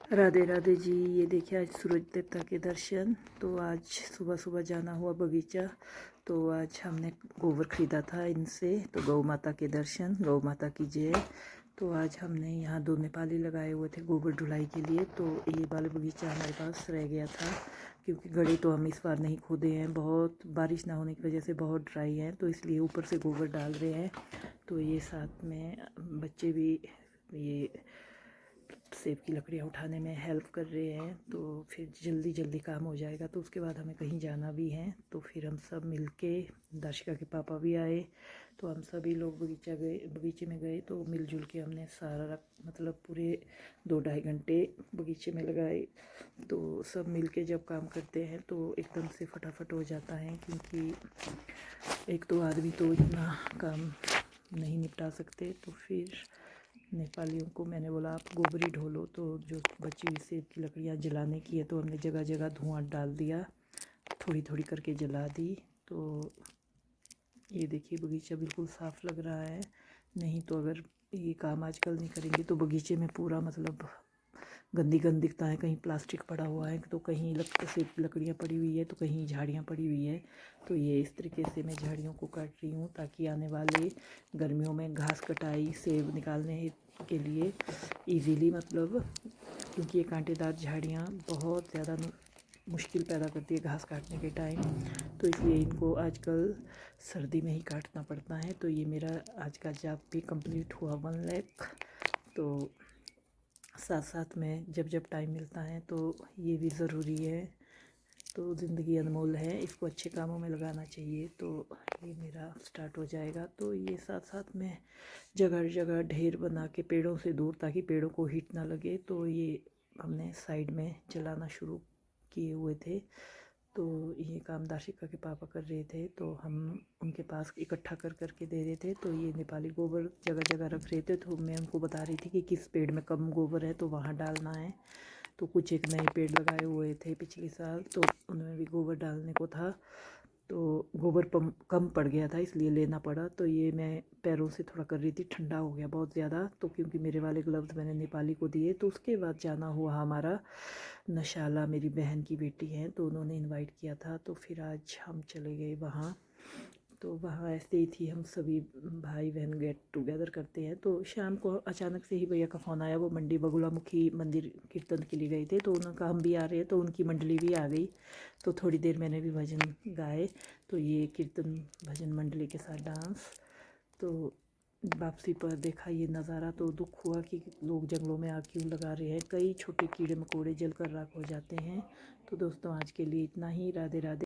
राधे राधे जी। ये देखिए आज सूरज देवता के दर्शन। तो आज सुबह सुबह जाना हुआ बगीचा। तो आज हमने गोबर खरीदा था इनसे। तो गौ माता के दर्शन, गौ माता की जय। तो आज हमने यहाँ 2 नेपाली लगाए हुए थे गोबर ढुलाई के लिए। तो ये वाला बगीचा हमारे पास रह गया था क्योंकि गड्ढे तो हम इस बार नहीं खोदे हैं, बहुत बारिश ना होने की वजह से बहुत ड्राई है, तो इसलिए ऊपर से गोबर डाल रहे हैं। तो ये साथ में बच्चे भी ये सेब की लकड़ियाँ उठाने में हेल्प कर रहे हैं। तो फिर जल्दी जल्दी काम हो जाएगा। तो उसके बाद हमें कहीं जाना भी है, तो फिर हम सब मिलके, दर्शिका के पापा भी आए, तो हम सभी लोग बगीचे में गए। तो मिलजुल के हमने सारा मतलब पूरे 2-2.5 घंटे बगीचे में लगाए। तो सब मिलके जब काम करते हैं तो एकदम से फटाफट हो जाता है, क्योंकि एक तो आदमी तो इतना काम नहीं निपटा सकते। तो फिर नेपालियों को मैंने बोला आप गोबरी ढोलो। तो जो बची हुई सेब की लकड़ियाँ जलाने की है, तो हमने जगह जगह धुआं डाल दिया, थोड़ी थोड़ी करके जला दी। तो ये देखिए बगीचा बिल्कुल साफ़ लग रहा है। नहीं तो अगर ये काम आजकल नहीं करेंगे तो बगीचे में पूरा मतलब गंदी गंद दिखता है। कहीं प्लास्टिक पड़ा हुआ है, तो कहीं सेब की लकड़ियाँ पड़ी हुई है, तो कहीं झाड़ियाँ पड़ी हुई है। तो ये इस तरीके से मैं झाड़ियों को काट रही हूँ ताकि आने वाले गर्मियों में घास कटाई, सेब निकालने के लिए इजीली, मतलब क्योंकि ये कांटेदार झाड़ियाँ बहुत ज़्यादा मुश्किल पैदा करती है घास काटने के टाइम। तो इसलिए इनको आजकल सर्दी में ही काटना पड़ता है। तो ये मेरा आज का जॉब भी कंप्लीट हुआ 1 लाख। तो साथ साथ में जब जब टाइम मिलता है तो ये भी ज़रूरी है। तो ज़िंदगी अनमोल है, इसको अच्छे कामों में लगाना चाहिए। तो ये मेरा स्टार्ट हो जाएगा। तो ये साथ साथ में जगह जगह ढेर बना के पेड़ों से दूर, ताकि पेड़ों को हीट ना लगे, तो ये हमने साइड में जलाना शुरू किए हुए थे। तो ये काम दाशिका के पापा कर रहे थे, तो हम उनके पास इकट्ठा कर करके दे रहे थे। तो ये नेपाली गोबर जगह जगह रख रहे थे, तो मैं उनको बता रही थी कि किस पेड़ में कम गोबर है तो वहाँ डालना है। तो कुछ एक नए पेड़ लगाए हुए थे पिछले साल, तो उनमें भी गोबर डालने को था। तो गोबर कम पड़ गया था, इसलिए लेना पड़ा। तो ये मैं पैरों से थोड़ा कर रही थी, ठंडा हो गया बहुत ज़्यादा। तो क्योंकि मेरे वाले ग्लव्स मैंने नेपाली को दिए। तो उसके बाद जाना हुआ हमारा नशाला, मेरी बहन की बेटी है, तो उन्होंने इनवाइट किया था। तो फिर आज हम चले गए वहाँ। तो वहाँ ऐसे ही थी, हम सभी भाई बहन गेट टुगेदर करते हैं। तो शाम को अचानक से ही भैया का फ़ोन आया, वो मंडी बगुलामुखी मंदिर कीर्तन के लिए गए थे। तो उनका हम भी आ रहे हैं, तो उनकी मंडली भी आ गई। तो थोड़ी देर मैंने भी भजन गाए। तो ये कीर्तन भजन मंडली के साथ डांस। तो वापसी पर देखा ये नज़ारा, तो दुख हुआ कि लोग जंगलों में आग क्यों लगा रहे हैं। कई छोटे कीड़े मकोड़े जलकर राख हो जाते हैं। तो दोस्तों आज के लिए इतना ही। राधे राधे।